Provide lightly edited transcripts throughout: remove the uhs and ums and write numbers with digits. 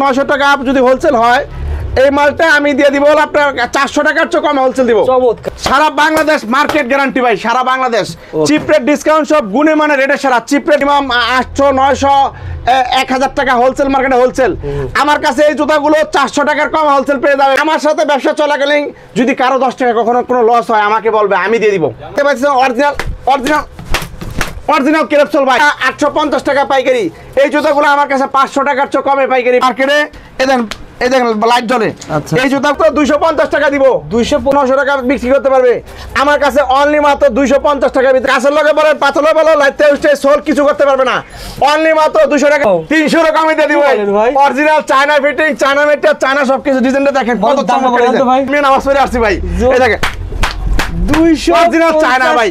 900 টাকা যদি হোলসেল হয়, এই মালটা আমি দিয়ে দিব আপনার 400 টাকার চেয়ে কম হোলসেল দিব। সারা বাংলাদেশ মার্কেট গ্যারান্টি ভাই, সারা বাংলাদেশ চিপ রেট ডিসকাউন্ট সব গুণে মানে রেটে সারা চিপ রেট মিনিমাম 800 900 1000 টাকা হোলসেল মার্কেটে হোলসেল। আমার কাছে এই জুতাগুলো 400 টাকার কম হোলসেল পেয়ে যাবে। আমার সাথে ব্যবসা চলাকালীন যদি কারো 10 টাকা কখনো কোনো লস হয় আমাকে বলবে, আমি দিয়ে দিব। দেখতে পাচ্ছেন অরিজিনাল অরিজিনাল অরিজিনাল ক্রেপসোল ভাই 850 টাকা পাইকারি। এই জুতাগুলো আমার কাছে 500 টাকার চেয়ে কমে পাইকারি মার্কেটে। এই দেখেন লাইট জ্বলে। এই জুতা তো 250 টাকা দিব, 215 টাকা বিক্রি করতে পারবে আমার কাছে অনলি মাত্র 250 টাকা। কাছের লগে বলেন পাতলে বলো লাইটে উঠে সোল কিছু করতে পারবে না, অনলি মাত্র 200 টাকা 300 টাকা আমি দিয়ে দিব। Original China fitting, China material, China সবকিছু ডিজাইনটা দেখেন কত চমৎকার ডিজাইন। আমি নামাজ পড়ে আসছি ভাই, এই দেখেন 200 অরিজিনাল চায়না ভাই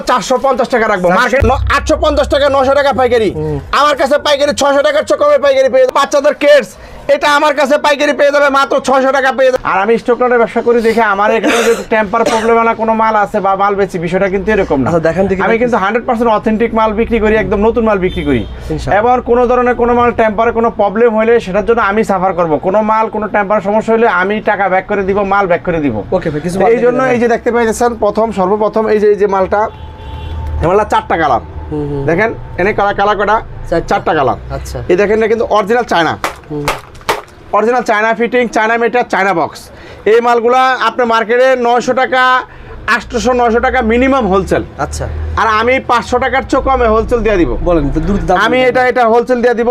450 টাকা রাখবো। মার্কেট 850 টাকা 900 টাকা পাইকারি, আমার কাছে পাইকারি 600 টাকার চেয়ে কমে পাইকারি পেয়ে যাবে। বাচ্চাদের কেডস এটা আমার কাছে পাইকারি পেয়ে যাবে মাত্র 600 টাকা পেয়ে যাবে। আর আমি স্টক লটে ব্যবসা করি দেখে আমার এখানে যে টেম্পার প্রবলেম না কোনো মাল আছে বা মাল বেচি, বিষয়টা কিন্তু এরকম না। দেখেন আমি কিন্তু 100% অথেন্টিক মাল বিক্রি করি, একদম নতুন মাল বিক্রি করি। এবার কোনো ধরনের কোনো মাল টেম্পারে কোনো প্রবলেম হলে সেটার জন্য আমি সাফার করব। কোনো মাল কোনো টেম্পার সমস্যা হলে আমি টাকা ব্যাক করে দিব, মাল ব্যাক করে দিব। ওকে ভাই, কিছু এই জন্য এই যে দেখতে পাইতেছেন সর্বপ্রথম এই যে মালটা, এই মালটা 4টা কালার দেখেন, এনে কালার কটা 4টা কালার। আচ্ছা, এই দেখেন না কিন্তু original China, original China fitting, China metre, China box. এই মালগুলা আপনার মার্কেটে 900 টাকা 800 900 টাকা মিনিমাম হোলসেল। আচ্ছা, আর আমি 500 টাকার চেয়ে কমে হোলসেল দিয়ে দিব। বলেন আমি এটা হোলসেল দিয়ে দিব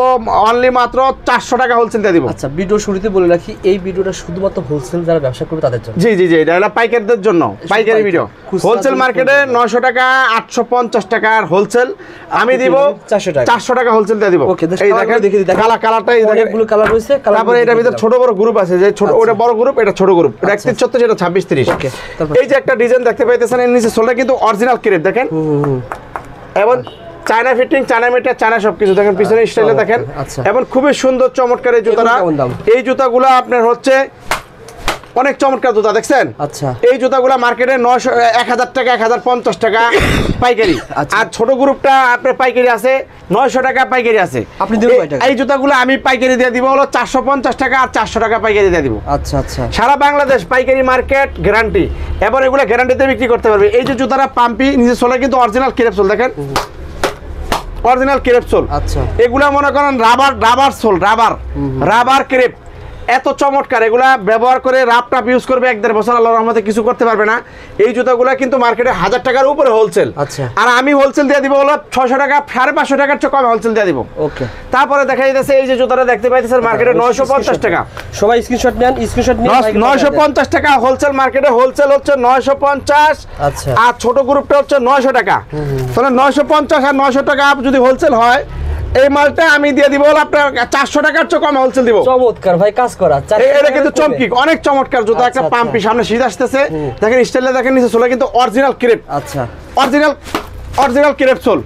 অনলি মাত্র 400 টাকা হোলসেল দিয়ে দিব। আচ্ছা, ভিডিও শুরুতে বলে রাখি এই ভিডিওটা শুধুমাত্র হোলসেল যারা ব্যবসা করে তাদের জন্য। জি এটা হলো পাইকারদের জন্য, পাইকারি ভিডিও। হোলসেল মার্কেটে 900 টাকা 850 টাকার হোলসেল, আমি দিব 400 টাকা হোলসেল দিয়ে দিব। এই দেখেন কালারটা, এই দেখেন ব্লু কালার রয়েছে। তারপরে এটার ভিতরে ছোট বড় গ্রুপ আছে, যে ছোট ওটা বড় গ্রুপ, এটা ছোট গ্রুপ, এটা 31 34 এটা 26 30। এই যে একটা ডিজাইন দেখতে পাইতেছেন, এর নিচে সোলটা কিন্তু অরিজিনাল ক্রেপ দেখেন, এবং China fitting, China metre, China সবকিছু দেখেন, পিছনে স্টাইলে দেখেন। এবং খুবই সুন্দর চমৎকার এই জুতাটা। এই জুতাগুলো আপনার হচ্ছে অনেক চমৎকার জুতা দেখছেন। আচ্ছা, এই জুতাগুলো মার্কেটে 1000 টাকা 1050 টাকা পাইকারি। আর ছোট গ্রুপটা আপনার পাইকারি আছে 900 টাকা পাইকারি আছে। আপনি দিবেন কয় টাকা? এই জুতাগুলো আমি পাইকারি দিয়ে দিব হলো 450 টাকা আর 400 টাকা পাইকারি দিয়ে দিব। আচ্ছা, সারা বাংলাদেশ পাইকারি মার্কেট গ্যারান্টি, এবার এগুলো গ্যারান্টিতে বিক্রি করতে পারবে। এই যে জুতাটা পাম্পি নিচে সোলে কিন্তু অরিজিনাল ক্রেপসোল দেখেন, অরিজিনাল ক্রেপসোল। আচ্ছা, এগুলা মনে করেন রাবার সোল, রাবার ক্রেপ, এত চমৎকার। এগুলা ব্যবহার করে রাফটাপ ইউজ করবে 1-1.5 বছর, আল্লাহর রহমতে কিছু করতে পারবে না। এই জুতাগুলা কিন্তু মার্কেটে 1000 টাকার উপরে হোলসেল। আচ্ছা, আর আমি হোলসেল দিয়ে দিব হলো 600 টাকা 550 টাকার চেয়ে কম হোলসেল দিয়ে দিব। ওকে, তারপরে দেখা যাচ্ছে এই যে জুতাটা দেখতে পাইতেছেন মার্কেটে 950 টাকা। সবাই স্ক্রিনশট নেন, স্ক্রিনশট নিয়ে 950 টাকা হোলসেল মার্কেটে, হোলসেল হচ্ছে 950। আচ্ছা, আর ছোট গ্রুপটা হচ্ছে 900 টাকা। তাহলে 950 আর 900 টাকা যদি হোলসেল হয়, এই মালটা আমি দিয়ে দিব আপনার 400 টাকার চেয়ে কম হোলসেল দিব। চমৎকার ভাই, কাজ করা। এটা কিন্তু চমকি অনেক চমৎকার জুতা। একটা পাম্পি সামনে শীত আসতেছে, দেখেন স্টাইলে দেখেন, নিচে সোলে কিন্তু অরিজিনাল ক্রেপ। আচ্ছা, অরিজিনাল ক্রেপ সোল।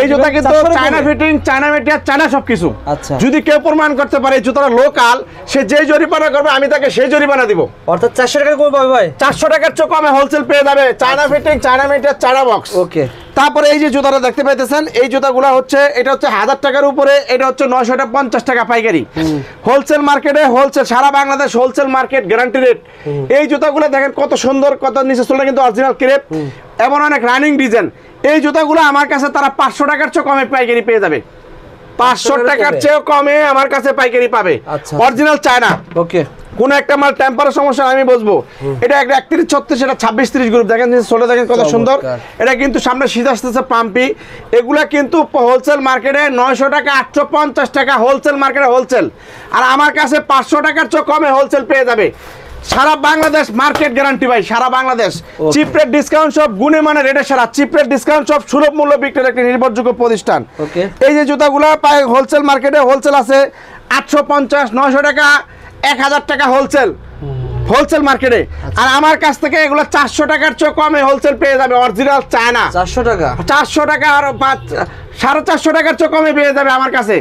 এই জুতা কিন্তু China fitting, China material, China সবকিছু। আচ্ছা, যদি কেউ প্রমাণ করতে পারে এই জুতাটা লোকাল, সে যে জরিমানা করবে আমি তাকে সেই জরিমানা দিব। অর্থাৎ 400 টাকা কম পাবে ভাই, 400 টাকার চেয়ে কমে হোলসেল পেয়ে যাবে। China fitting, China material, China box. Okay, তারপরে এই যে জুতাটা দেখতে পাইতেছেন, এই জুতাগুলো হচ্ছে এটা হচ্ছে 1000 টাকার উপরে, এটা হচ্ছে 950 টাকা পাইকারি। হোলসেল মার্কেটে হোলসেল, সারা Bangladesh wholesale market guarantee rate. এই জুতাগুলো দেখেন কত সুন্দর, কত নিচে সোলটা কিন্তু অরিজিনাল ক্রেপ, এমন অনেক রানিং ডিজাইন। এই জুতাগুলো আমার কাছে তারা 500 টাকার চেয়ে কমে পাইকারি পেয়ে যাবে, 500 টাকার চেয়ে কমে আমার কাছে পাইকারি পাবে। Original China. ওকে, কোন একটা মাল টেম্পারের সমস্যা আমি বুঝবো। এটা একটা 31 36, এটা 26 30 গ্রুপ দেখেন, সোলে দেখেন কত সুন্দর। এটা কিন্তু সামনে শীত আসতেছে পাম্পি। এগুলা কিন্তু হোলসেল মার্কেটে 900 টাকা 850 টাকা হোলসেল মার্কেটে হোলসেল, আর আমার কাছে 500 টাকার চেয়ে কমে হোলসেল পেয়ে যাবে। সারা বাংলাদেশ মার্কেট গ্যারান্টি ভাই, সারা বাংলাদেশ চিপ রেট ডিসকাউন্ট সব গুণে মানে রেটে সারা চিপ রেট ডিসকাউন্ট সব সুলভ মূল্য বিক্রির একটি নির্ভরযোগ্য প্রতিষ্ঠান। এই যে জুতাগুলো পায় হোলসেল মার্কেটে, হোলসেল আছে 850 900 টাকা 1000 টাকা হোলসেল মার্কেটে। আর আমার কাছ থেকে এগুলো 400 টাকার চেয়ে কমে হোলসেল পেয়ে যাবে। অরিজিনাল চায়না 400 টাকা আর 450 টাকার চেয়ে কমে পেয়ে যাবে আমার কাছে।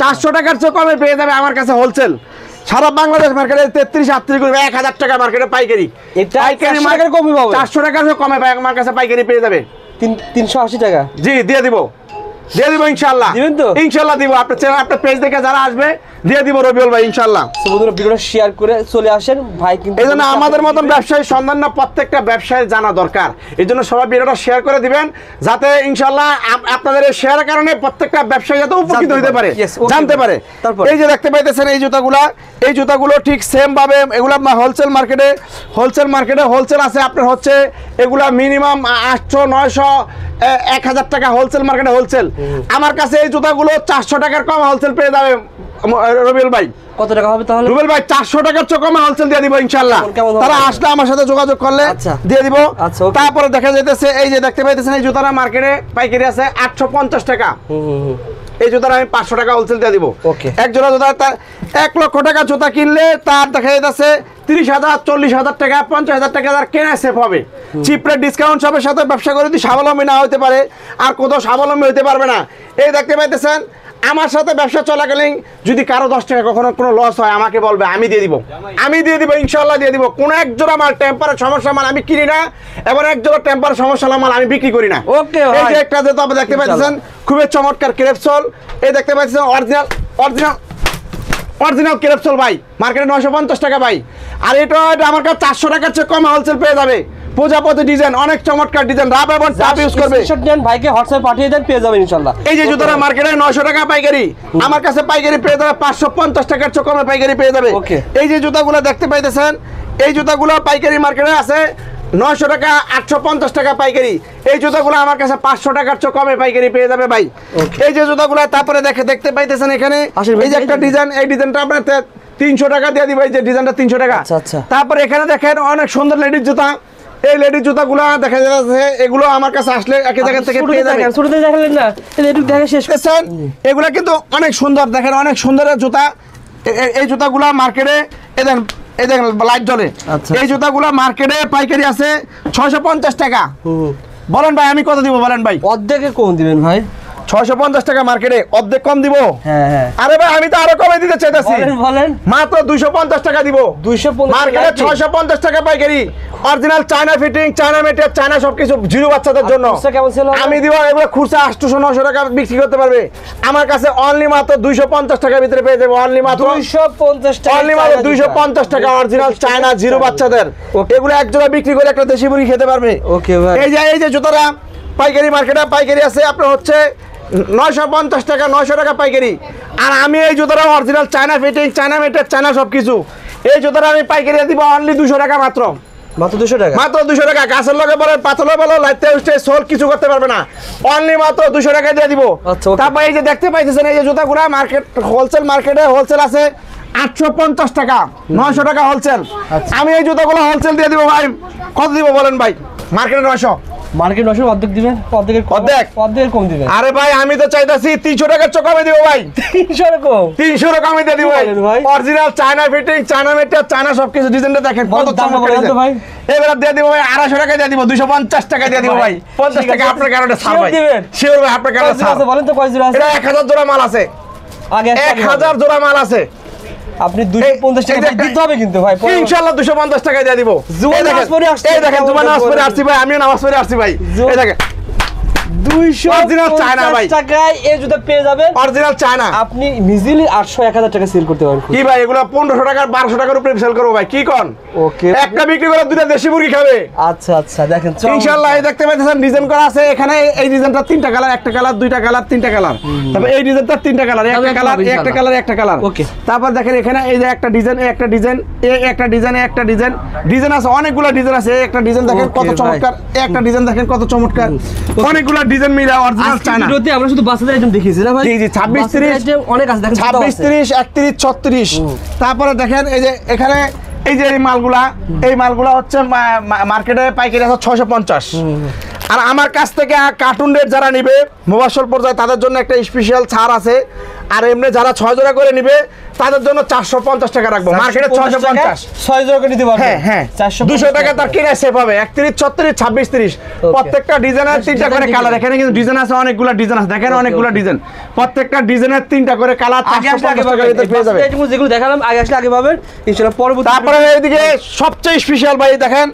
400 টাকার চেয়ে কমে পেয়ে যাবে আমার কাছে হোলসেল। সারা বাংলাদেশ মার্কেটে 33 38 করে 1000 টাকা মার্কেটে পাইকারি। পাইকারি মার্কেটে কমে পাবে 400 টাকার চেয়ে কমে পায় আমার কাছে পাইকারি পেয়ে যাবে 380 টাকা। জি দিয়ে দিব দিয়ে দিব ইনশাআল্লাহ। দিবেন তো? ইনশাআল্লাহ দিব। আপনার চ্যানেল আপনার পেজ দেখে যারা আসবে দিয়ে দিব রবিউল ভাই ইনশাআল্লাহ। বন্ধুরা ভিডিওটা শেয়ার করে চলে আসেন ভাই, কিন্তু এইজন্য আমাদের মতন ব্যবসায়ী সন্ধান না প্রত্যেকটা ব্যবসায়ী জানা দরকার। এইজন্য সবাই ভিডিওটা শেয়ার করে দিবেন যাতে ইনশাআল্লাহ আপনাদের এই শেয়ারের কারণে প্রত্যেকটা ব্যবসায়ী যাতে উপকৃত হতে পারে, জানতে পারে। এই যে দেখতে পাইতেছেন এই জুতাগুলো ঠিক সেম ভাবে এগুলা হোলসেল মার্কেটে হোলসেল আছে আপনার হচ্ছে এগুলা মিনিমাম 800 900 1000 টাকা হোলসেল মার্কেটে হোলসেল। আমার কাছে এই জুতাগুলো 400 টাকার কম হোলসেল পেয়ে যাবে রবিউল ভাই। কত টাকা হবে তাহলে রুবেল ভাই? 400 টাকার চেয়ে কমে হোলসেল দিয়ে দিব ইনশাআল্লাহ। তারা আসলে আমার সাথে যোগাযোগ করলে দিয়ে দিব। তারপরে দেখা যাইতেছে এই যে দেখতে পাইতেছেন এই জুতাটা মার্কেটে পাইকারি আছে 850 টাকা। এই জুতাটা আমি 500 টাকা হোলসেল দিয়ে দিব। এক জোড়া জুতা 1 লক্ষ টাকা জুতা কিনলে তার দেখা যাইতেছে 30,000 40,000 টাকা 50,000 টাকা তার কেনা সেফ হবে। চিপ রেট ডিসকাউন্ট শপের সাথে ব্যবসা করে যদি স্বাবলম্বী না হতে পারে আর কোথাও স্বাবলম্বী হতে পারবে না। এই দেখতে পাইতেছেন আমার সাথে ব্যবসা চলাকালীন যদি কারো 10 টাকা কখনো কোনো লস হয় আমাকে বলবে, আমি দিয়ে দিব ইনশাআল্লাহ দিয়ে দিব। কোনো এক জোড়া মাল টেম্পারের সমস্যা মাল আমি কিনি না, এবং এক জোড়া টেম্পারের সমস্যা মাল আমি বিক্রি করি না। ওকে এই যে একটা যে আপনি দেখতে পাচ্ছেন খুবই চমৎকার ক্রেপসল, এই দেখতে পাচ্ছেন অরিজিনাল ক্রেপসল ভাই, মার্কেটে 950 টাকা ভাই। আর এটা আমার কাছে 400 টাকার চেয়ে কম হোলসেল পেয়ে যাবে। প্রজাপতি ডিজাইন, অনেক চমৎকার ডিজাইন, রাব এবং টাপ ইউজ করবে। স্ক্রিনশট দেন ভাইকে হোয়াটসঅ্যাপে পাঠিয়ে দেন, পেয়ে যাবেন ইনশাআল্লাহ। এই যে জুতাটা মার্কেটে 900 টাকা পাইকারি, আমার কাছে পাইকারি পেয়ে যাবে 550 টাকার চেয়ে কমে পাইকারি পেয়ে যাবে। এই যে জুতাগুলো দেখতে পাইতেছেন এই জুতাগুলো পাইকারি মার্কেটে আছে 900 টাকা 850 টাকা পাইকারি। এই জুতাগুলো আমার কাছে 500 টাকার চেয়ে কমে পাইকারি পেয়ে যাবে ভাই। এই যে জুতাগুলো তারপরে দেখতে পাইতেছেন এখানে এই যে একটা ডিজাইন, এই ডিজাইনটা আপনার 300 টাকা দিয়ে দিব। এই যে ডিজাইনটা 300 টাকা। তারপরে এখানে দেখেন অনেক সুন্দর লেডিস জুতা, এই লেডিস জুতাগুলো দেখা যাচ্ছে এগুলো আমার কাছে আসলে একই জায়গা থেকে পেয়ে যাবেন। শুরুতে দেখালেন না, একটু দেখে শেষ করছেন। এগুলো কিন্তু অনেক সুন্দর, দেখেন অনেক সুন্দরের জুতা। এই জুতাগুলো মার্কেটে এই দেখেন লাইট জ্বলে। এই জুতাগুলো মার্কেটে পাইকারি আছে 650 টাকা। বলেন ভাই আমি কত দিব বলেন ভাই? অর্ধেকে কম দিবেন ভাই। 650 টাকা মার্কেটে অর্ধেক কম দিব? আরে ভাই আমি তো আরো কমে দিতে চাইতেছি। বলেন মাত্র 250 টাকা দিব। 250 মার্কেটে 650 টাকা পাইকারি। Original China fitting, China material, China সবকিছু, জিরো বাচ্চাদের জন্য। আমি দিব এগুলো খুচরা 800 900 টাকা বিক্রি করতে পারবে। আমার কাছে অনলি মাত্র 250 টাকার ভিতরে পেয়ে যাবে। অনলি মাত্র 250 টাকা, অনলি মাত্র 250 টাকা অরিজিনাল চায়না জিরো বাচ্চাদের। এগুলো এক জোড়া বিক্রি করে একটা দেশি মুরগি খেতে পারবে। ওকে ভাই। এই যে জুতাটা পাইকারি মার্কেটে পাইকারি আছে আপনার হচ্ছে 950 টাকা 900 টাকা পাইকারি। আর আমি এই জুতাটা original China fitting, China material, China সবকিছু, এই জুতাটা আমি পাইকারি দিব অনলি 200 টাকা মাত্র। মাত্র 200 টাকা, মাত্র 200 টাকা। গাছের লগে বলেন, পাথরে বলো, লাইতে উঠে সোল কিছু করতে পারবে না। অনলি মাত্র 200 টাকা দিয়ে দিব। তারপর এই যে দেখতে পাইতেছেন এই যে জুতাগুলো মার্কেট হোলসেল মার্কেটে হোলসেল আছে 850 টাকা 900 টাকা হোলসেল। আমি এই জুতাগুলো হোলসেল দিয়ে দিব ভাই। কত দিব বলেন ভাই? মার্কেটে 900। মার্কেট 900 অর্ধেক দিবেন? অর্ধেক কম দিবেন? আরে ভাই আমি তো চাইতাছি 300 টাকার চেয়ে কমে দিব ভাই। 300 কম? 300 কমে দিয়ে দিব ভাই। Original China fitting, China material, China সবকিছু, ডিজাইনটা দেখেন কত চমৎকার ডিজাইন ভাই। এবারে দিয়ে দিব ভাই 250 টাকা দিয়ে দিব, 250 টাকা দিয়ে দিব ভাই। 50 টাকা আপনার কারণে ছাড় ভাই। শিওর ভাই আপনার কারণে ছাড়। বলেন তো কয় জোড়া আছে? এটা 1000 জোড়া মাল আছে। আগে 1000 জোড়া মাল আছে। আপনি 250 টাকা দিতে হবে কিন্তু ভাই। ইনশাআল্লাহ 250 টাকা দিয়ে দিব। এই দেখেন জুমা নামাজ পড়ে আসছি ভাই, আমিও নামাজ পড়ে আসছি ভাই। এই দেখেন 250 টাকায় এই জুতা পেয়ে যাবেন অরিজিনাল চায়না। আপনি ইজিলি 800 1000 টাকা সেল করতে পারবেন। কি ভাই এগুলো 1500 টাকা 1200 টাকার উপরে সেল করব ভাই, কি কোন? ওকে, একটা বিক্রি করে দুইটা দেশি মুরগি খাবে। আচ্ছা দেখেন ইনশাআল্লাহ। এই দেখতে পাচ্ছেন ডিজাইন করা আছে এখানে। এই ডিজাইনটা 3টা কালার, একটা কালার, দুইটা কালার, 3টা কালার। তারপর এই ডিজাইনটা 3টা কালার, একটা কালার, একটা কালার, একটা কালার। ওকে। তারপর দেখেন এখানে এই যে একটা ডিজাইন, একটা ডিজাইন, একটা ডিজাইন, একটা ডিজাইন, ডিজাইন আছে অনেকগুলো ডিজাইন আছে। একটা ডিজাইন দেখেন কত চমৎকার, একটা ডিজাইন দেখেন কত চমৎকার, অনেকগুলো ডিজাইন মিলা অরিজিনাল চায়না। ভিডিওতে আমরা শুধু বাচ্চাদের আইটেম দেখিয়েছি না ভাই? জি 26 30 আইটেম অনেক আছে দেখেন, 26 30 31 36। তারপরে দেখেন এই যে এখানে এই যে এই মালগুলা হচ্ছে মার্কেটে পাইকারি আছে 650। আর আমার কাছ থেকে কার্টুন রেট যারা নিবে মোবাইল পর্যায়ে তাদের জন্য একটা স্পেশাল ছাড় আছে। আর এমনি যারা 6 জোড়া করে নিবে তাদের জন্য 450 টাকা রাখবো। মার্কেটে 650 6 জোড়া করে নিতে পারবে। হ্যাঁ 200 টাকা তার কিনা সেভ হবে। 31 36 26 30 প্রত্যেকটা ডিজাইনের 3টা করে কালার। এখানে কিন্তু ডিজাইন আছে অনেকগুলো ডিজাইন আছে, দেখেন অনেকগুলো ডিজাইন। প্রত্যেকটা ডিজাইনের 3টা করে কালার 450 টাকা দিতে পেয়ে যাবে। যেগুলো দেখালাম আগে আসলে আগে পাবেন ইনশাআল্লাহ। পরবর্তী তারপরে এইদিকে সবচেয়ে স্পেশাল ভাই দেখেন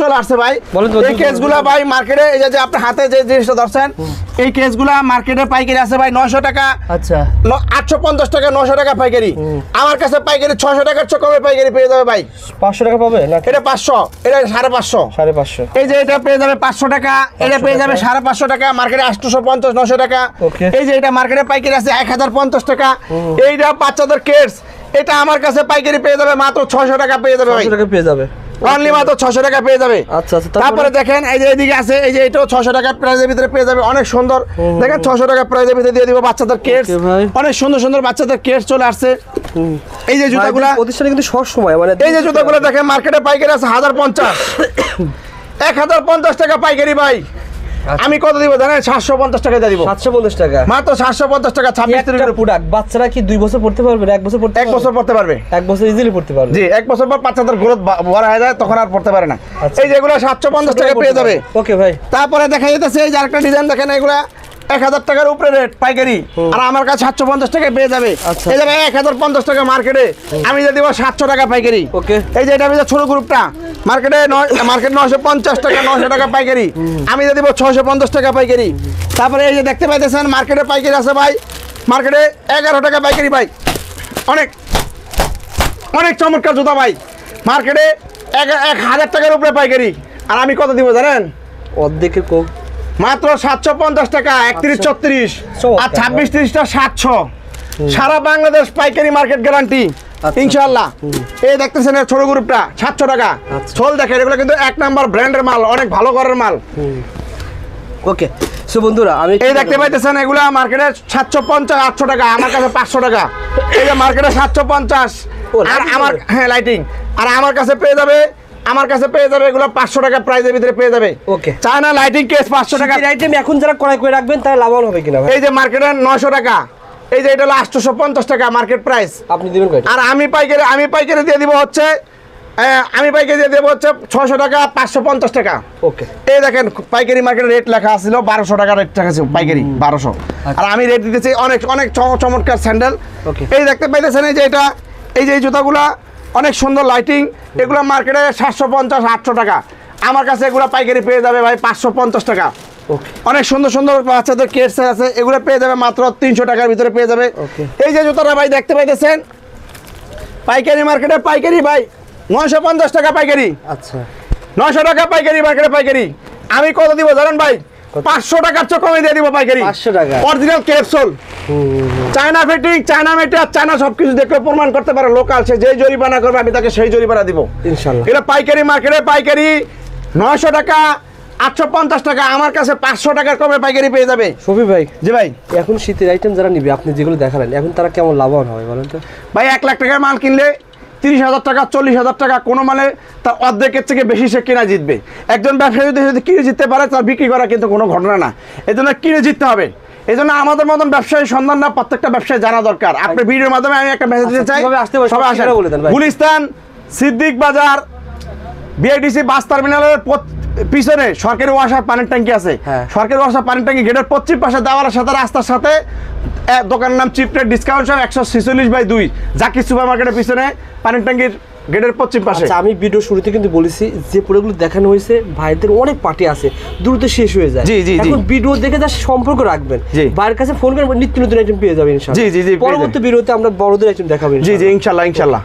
চলে আসছে ভাই। বলেন তো, এই কেসগুলা ভাই মার্কেটে এই যে আপনি হাতে যে জিনিসটা ধরছেন এই কেসগুলা মার্কেটে পাইকারি আছে ভাই 900 টাকা, আচ্ছা 850 টাকা, 900 টাকা পাইকারি। আমার কাছে পাইকারি 600 টাকার চেয়ে কমে পাইকারি পেয়ে যাবে ভাই। 500 টাকা পাবে না? এটা 500, এটা 550, 550। এই যে এটা পেয়ে যাবে 500 টাকা, এটা পেয়ে যাবে 550 টাকা, মার্কেটে 850, 900 টাকা। Okay. এই যে এটা মার্কেটে পাইকারি আছে 1050 টাকা। এইটা বাচ্চাদের কেস, এটা আমার কাছে পাইকারি পেয়ে যাবে মাত্র 600 টাকা পেয়ে যাবে ভাই। 500 টাকা পেয়ে যাবে, অনলি মাত্র 600 টাকা পেয়ে যাবে। আচ্ছা আচ্ছা। তারপরে দেখেন এই যে এদিকে আছে, এই যে এটাও 600 টাকা প্রাইজের ভিতরে পেয়ে যাবে, অনেক সুন্দর। দেখেন 600 টাকা প্রাইজের ভিতরে দিয়ে দিব বাচ্চাদের কেস। Okay ভাই। অনেক সুন্দর সুন্দর বাচ্চাদের কেস চলে আসছে। এই যে জুতাগুলা, প্রতিষ্ঠানে কিন্তু সব সময় মানে এই যে জুতাগুলো দেখেন মার্কেটে পাইকারি আছে 1050, 1050 টাকা পাইকারি ভাই। আমি কত দিব জানেন? 750 টাকা দিয়ে দিব, 750 টাকা মাত্র 750 টাকা। 26 একটা তারিখের প্রোডাক্ট। বাচ্চারা কি 2 বছর পড়তে পারবে না 1 বছর পড়তে 1 বছর পড়তে পারবে। 1 বছর ইজিলি পড়তে পারবে। জি, 1 বছর পর বাচ্চাদের গ্রোথ বড় হয়ে যায়, তখন আর পড়তে পারে না। আচ্ছা। এই যেগুলো 750 টাকা পেয়ে যাবে। ওকে ভাই। তারপরে দেখা যাচ্ছে এই যে আরেকটা ডিজাইন দেখেন, এগুলা 1000 টাকার উপরে রেট পাইকারি, আর আমার কাছে 750 টাকায় পেয়ে যাবে। আচ্ছা। এই যাবে 1050 টাকা মার্কেটে, আমি দিয়ে দিব 700 টাকা পাইকারি। ওকে। এই যে এটা ছোট গ্রুপটা মার্কেটে 950 টাকা, 900 টাকা পাইকারি, আমি দিয়ে দিব 650 টাকা পাইকারি। তারপরে এই যে দেখতে পাইতেছেন মার্কেটে পাইকারি আছে ভাই, মার্কেটে 11 টাকা পাইকারি ভাই। অনেক অনেক চমৎকার জুতা ভাই, মার্কেটে 1000 টাকার উপরে পাইকারি, আর আমি কত দিব জানেন? অর্ধেকের কম, মাত্র 750 টাকা, 31 34 আর 26 30টা 700। সারা বাংলাদেশ পাইকারি মার্কেট গ্যারান্টি ইনশাআল্লাহ। এই দেখতেছেন এর ছোট গ্রুপটা 700 টাকা। সোল দেখেন, এগুলো কিন্তু 1 নাম্বার ব্র্যান্ডের মাল, অনেক ভালো করার মাল। ওকে। সো বন্ধুরা আমি এই দেখতে পাইতেছেন এগুলা মার্কেটে 750 800 টাকা, আমার কাছে 500 টাকা। এই যে মার্কেটে 750, আর আমার হ্যাঁ লাইটিং, আর আমার কাছে পেয়ে যাবে, আমার কাছে পেয়ে যাবে এগুলো 500 টাকা প্রাইজের ভিতরে পেয়ে যাবে। ওকে। চায়না লাইটিং কেস 500 টাকা। এই আইটেম এখন যারা ক্রয় করে রাখবেন তাহলে লাভবান হবে কিনা ভাই? এই যে মার্কেটে 900 টাকা, এই যে এটা হলো 850 টাকা মার্কেট প্রাইস। আপনি দিবেন কয়টা? আর আমি পাইকারি দিয়ে দিব হচ্ছে, আমি পাইকারি দিয়ে দেবো হচ্ছে 600 টাকা, 550 টাকা। ওকে। এই দেখেন পাইকারি মার্কেট রেট লেখা আছিল 1200 টাকা রেট লেখা ছিল পাইকারি 1200, আর আমি রেট দিতেছি অনেক অনেক চমৎকার স্যান্ডেল। ওকে। এই দেখতে পাইতেছেন এই যে এটা, এই যে এই জুতাগুলা অনেক সুন্দর লাইটিং, এগুলো মার্কেটে 750 800 টাকা, আমার কাছে এগুলো পাইকারি পেয়ে যাবে ভাই 550 টাকা। ওকে। অনেক সুন্দর সুন্দর বাচ্চাদের কেটস আছে, এগুলো পেয়ে যাবে মাত্র 300 টাকার ভিতরে পেয়ে যাবে। ওকে। এই যে জুতাটা ভাই দেখতে পাইতেছেন পাইকারি মার্কেটে পাইকারি ভাই 950 টাকা পাইকারি। আচ্ছা 900 টাকা পাইকারি মার্কেটে পাইকারি, আমি কত দিব জানেন ভাই? 500 টাকার চেয়ে কমে দিয়ে দিব পাইকারি। 500 টাকা original capsule, China fitting, China material, China সবকিছু দেখলে প্রমাণ করতে পারে লোকাল, সে যেই জরিমানা করবে আমি তাকে সেই জরিমানা দিব ইনশাআল্লাহ। এটা পাইকারি মার্কেটে পাইকারি 900 টাকা, 850 টাকা, আমার কাছে 500 টাকার কমে পাইকারি পেয়ে যাবে। শফি ভাই, জি ভাই। এখন শীতের আইটেম যারা নিবে আপনি যেগুলো দেখালেন এখন তারা কেমন লাভবান হবে বলেন তো? ভাই 1 লাখ টাকার মাল কিনলে 30,000 টাকা 40,000 টাকা কোনো মানে তার অর্ধেকের থেকে বেশি সে কিনা জিতবে। একজন ব্যবসায়ী যদি কিনে জিততে পারে তার বিক্রি করা কিন্তু কোনো ঘটনা না, এই জন্য কিনে জিততে হবে। এই জন্য আমাদের মতন ব্যবসায়ী সন্ধান না প্রত্যেকটা ব্যবসায় জানা দরকার। আপনার ভিডিওর মাধ্যমে আমি একটা মেসেজ দিতে চাই, সবাই আসেন। গুলিস্তান সিদ্দিক বাজার বিআইডিসি বাস টার্মিনালের পিছনে সরকারি ওয়াসার পানির ট্যাঙ্কি আছে, সরকারি ওয়াসার পানির ট্যাঙ্কি গেটের পশ্চিম পাশে দেওয়ালের সাথে রাস্তার সাথে দোকানের নাম chip rate discount shop 146/2 Zakir super মার্কেটের পিছনে পানির ট্যাঙ্কির গেটের পশ্চিম পাশে। আচ্ছা, আমি ভিডিও শুরুতে কিন্তু বলেছি যে প্রোডাক্টগুলো দেখানো হয়েছে ভাইদের অনেক পার্টি আছে, দ্রুত শেষ হয়ে যায়। জি জি। এখন ভিডিও দেখে যা সম্পর্ক রাখবেন, ভাইয়ের কাছে ফোন করে নিত্য নতুন আইটেম পেয়ে যাবেন ইনশাআল্লাহ। জি জি জি। পরবর্তী ভিডিওতে আমরা বড়দের আইটেম দেখাবো জি জি ইনশাআল্লাহ ইনশাআল্লাহ।